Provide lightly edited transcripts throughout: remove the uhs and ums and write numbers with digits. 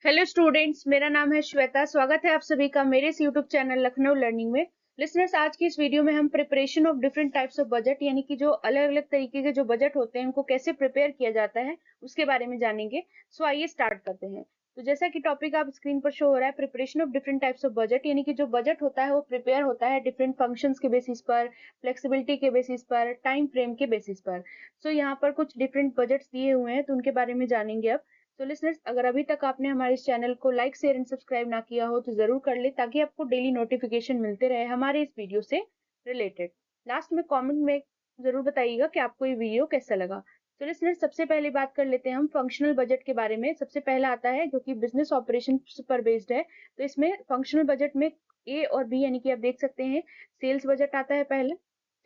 Hello students, मेरा नाम है श्वेता। स्वागत है आप सभी का मेरे इस यूट्यूब चैनल लखनऊ लर्निंग में। लिसनर्स, आज की इस वीडियो में हम preparation of different types of budget यानी कि जो अलग अलग तरीके के जो बजट होते हैं उनको कैसे प्रिपेयर किया जाता है उसके बारे में जानेंगे। सो आइए स्टार्ट करते हैं। तो जैसा कि टॉपिक आप स्क्रीन पर शो हो रहा है, preparation of different types of budget, यानी कि जो बजट होता है वो प्रिपेयर होता है डिफरेंट फंक्शंस के बेसिस पर, फ्लेक्सिबिलिटी के बेसिस पर, टाइम फ्रेम के बेसिस पर। सो यहाँ पर कुछ डिफरेंट बजट्स दिए हुए हैं तो उनके बारे में जानेंगे अब। तो लिसनर्स, अगर अभी तक आपने हमारे इस चैनल को लाइक शेयर एंड सब्सक्राइब ना किया हो तो जरूर कर ले, ताकि आपको डेली नोटिफिकेशन मिलते रहे हमारे इस वीडियो से रिलेटेड। लास्ट में कमेंट में जरूर बताइएगा कि आपको ये वीडियो कैसा लगा। तो लिसनर्स, सबसे पहले बात कर लेते हैं हम फंक्शनल बजट के बारे में। सबसे पहला आता है जो कि बिजनेस ऑपरेशन पर बेस्ड है। तो इसमें फंक्शनल बजट में ए और बी, यानी कि आप देख सकते हैं सेल्स बजट आता है पहले।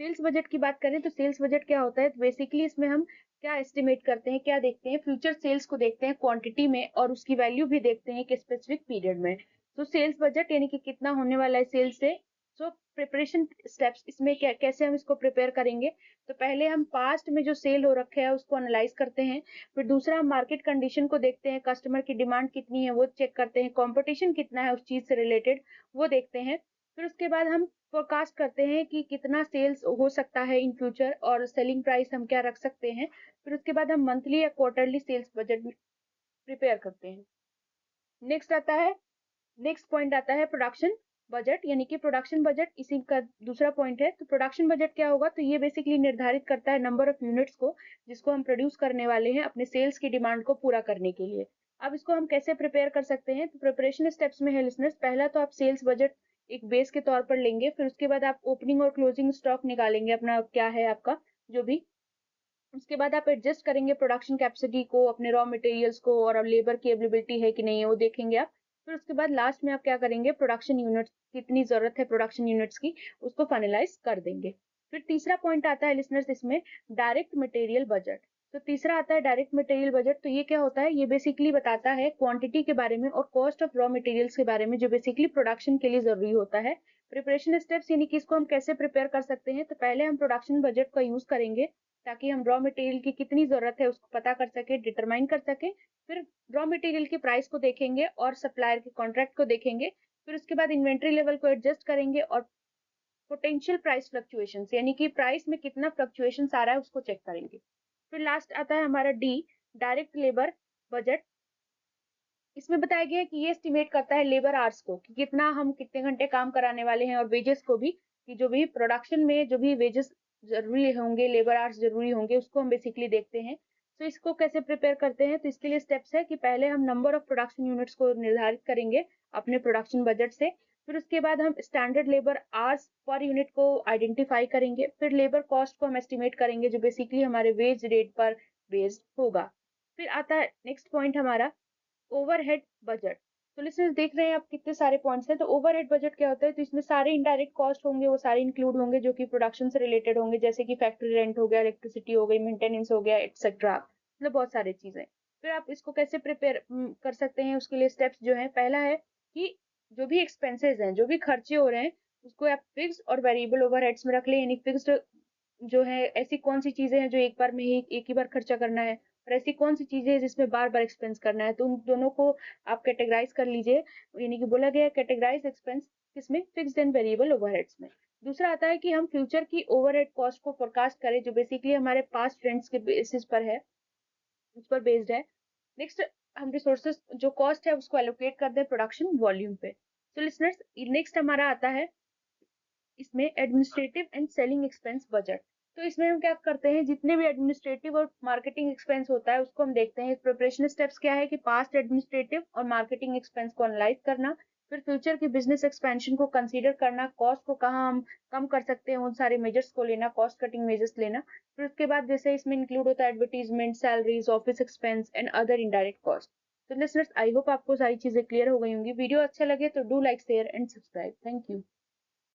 सेल्स बजट की बात करें तो सेल्स बजट क्या होता है, तो बेसिकली इसमें हम क्या एस्टिमेट करते हैं, क्या देखते हैं, फ्यूचर सेल्स को देखते हैं क्वांटिटी में, और उसकी वैल्यू भी देखते हैं एक स्पेसिफिक पीरियड में। तो सेल्स बजट यानी कि कितना होने वाला है सेल्स से। सो प्रिपरेशन स्टेप्स इसमें क्या, कैसे हम इसको प्रिपेयर करेंगे। तो पहले हम पास्ट में जो सेल हो रखे है उसको एनालाइज करते हैं। फिर दूसरा, हम मार्केट कंडीशन को देखते हैं, कस्टमर की डिमांड कितनी है वो चेक करते हैं, कंपटीशन कितना है उस चीज से रिलेटेड वो देखते हैं। फिर उसके बाद हम फोरकास्ट करते हैं कि कितना सेल्स हो सकता है इन फ्यूचर, और सेलिंग प्राइस हम क्या रख सकते हैं। फिर उसके बाद हम मंथली या क्वार्टरली सेल्स बजट प्रिपेयर करते हैं। नेक्स्ट आता है, नेक्स्ट पॉइंट आता है प्रोडक्शन बजट, यानी कि प्रोडक्शन बजट इसी का दूसरा पॉइंट है। तो प्रोडक्शन बजट क्या होगा, तो ये बेसिकली निर्धारित करता है नंबर ऑफ यूनिट्स को जिसको हम प्रोड्यूस करने वाले हैं अपने सेल्स की डिमांड को पूरा करने के लिए। अब इसको हम कैसे प्रिपेयर कर सकते हैं, तो प्रिपरेशन स्टेप्स में है लिसनर्स, पहला तो आप सेल्स बजट एक बेस के तौर पर लेंगे। फिर उसके बाद आप ओपनिंग और क्लोजिंग स्टॉक निकालेंगे अपना, क्या है आपका जो भी। उसके बाद आप एडजस्ट करेंगे प्रोडक्शन कैपेसिटी को, अपने रॉ मटेरियल्स को, और अब लेबर की अवेलेबिलिटी है कि नहीं है वो देखेंगे आप। फिर उसके बाद लास्ट में आप क्या करेंगे, प्रोडक्शन यूनिट्स कितनी जरूरत है प्रोडक्शन यूनिट्स की उसको फाइनलाइज कर देंगे। फिर तीसरा पॉइंट आता है लिसनर्स इसमें, डायरेक्ट मटेरियल बजट। तो तीसरा आता है डायरेक्ट मटेरियल बजट। तो ये क्या होता है, ये बेसिकली बताता है क्वांटिटी के बारे में और कॉस्ट ऑफ रॉ मटेरियल्स के बारे में जो बेसिकली प्रोडक्शन के लिए जरूरी होता है। प्रिपरेशन स्टेप्स यानी कि इसको हम कैसे प्रिपेयर कर सकते हैं, तो पहले हम प्रोडक्शन बजट का यूज करेंगे ताकि हम रॉ मटेरियल की कितनी जरूरत है उसको पता कर सके, डिटरमाइन कर सके। फिर रॉ मटेरियल की प्राइस को देखेंगे और सप्लायर के कॉन्ट्रैक्ट को देखेंगे। फिर उसके बाद इन्वेंट्री लेवल को एडजस्ट करेंगे और पोटेंशियल प्राइस फ्लक्चुएशन यानी कि प्राइस में कितना फ्लक्चुएशन आ रहा है उसको चेक करेंगे। फिर लास्ट आता है हमारा डी, डायरेक्ट लेबर बजट। इसमें बताया गया है कि ये एस्टिमेट करता है लेबर आवर्स को, कि कितना हम कितने घंटे काम कराने वाले हैं, और वेजेस को भी, कि जो भी प्रोडक्शन में जो भी वेजेस जरूरी होंगे, लेबर आवर्स जरूरी होंगे, उसको हम बेसिकली देखते हैं। तो इसको कैसे प्रिपेयर करते हैं, तो इसके लिए स्टेप्स है कि पहले हम नंबर ऑफ प्रोडक्शन यूनिट्स को निर्धारित करेंगे अपने प्रोडक्शन बजट से। फिर उसके बाद हम standard labour hours per unit को आइडेंटिफाई करेंगे। फिर लेबर कॉस्ट को हम एस्टिमेट करेंगे जो बेसिकली हमारे वेज रेट पर बेस्ड होगा। फिर आता है नेक्स्ट पॉइंट हमारा, ओवरहेड बजट। तो लिसनर्स, देख रहे हैं आप कितने सारे पॉइंट्स हैं। तो ओवरहेड बजट क्या होता है, तो इसमें सारे इनडायरेक्ट कॉस्ट होंगे वो सारे इंक्लूड होंगे जो कि प्रोडक्शन से रिलेटेड होंगे, जैसे कि फैक्ट्री रेंट हो गया, इलेक्ट्रिसिटी हो गई, मेंटेनेंस हो गया, एक्सेट्रा, मतलब बहुत सारी चीजें। फिर आप इसको कैसे प्रिपेयर कर सकते हैं, उसके लिए स्टेप्स जो है, पहला है कि जो भी एक्सपेंसेस हैं, जो भी खर्चे हो रहे हैं, उसको आप फिक्स और वेरिएबल ओवरहेड्स में रख ले। यानी फिक्स्ड जो है, ऐसी कौन सी चीजें हैं जो एक बार में ही एक ही बार खर्चा करना है, और ऐसी कौन सी चीजें हैं जिसमें बार बार एक्सपेंस करना है, तो उन दोनों को आप कैटेगराइज कर लीजिए। यानी कि बोला गया है कैटेगराइज एक्सपेंस किसमें, फिक्स्ड एंड वेरिएबल ओवरहेड्स में। दूसरा आता है कि हम फ्यूचर की ओवरहेड कॉस्ट को फोरकास्ट करें जो बेसिकली हमारे पास्ट ट्रेंड्स के बेसिस पर है, उस पर बेस्ड है। नेक्स्ट, हम रिसोर्सेज जो कॉस्ट है उसको एलोकेट कर दें प्रोडक्शन वॉल्यूम पे। तो लिसनर्स, नेक्स्ट हमारा आता है इसमें administrative and selling expense budget. तो इसमें हम क्या करते हैं, जितने भी एडमिनिस्ट्रेटिव और मार्केटिंग एक्सपेंस होता है उसको हम देखते हैं। प्रिपरेशन स्टेप्स क्या है कि पास्ट एडमिनिस्ट्रेटिव और मार्केटिंग एक्सपेंस को एनालाइज करना। फिर फ्यूचर की बिजनेस एक्सपेंशन को कंसीडर करना, कॉस्ट को कहाँ हम कम कर सकते हैं उन सारे मेजर्स को लेना, कॉस्ट कटिंग मेजर्स लेना। फिर उसके बाद जैसे इसमें इंक्लूड होता है advertisement, salaries, office expense and other indirect cost. तो लिसनर्स, आई होप आपको सारी चीजें क्लियर हो गई होंगी। वीडियो अच्छा लगे तो do like share and subscribe. Thank you.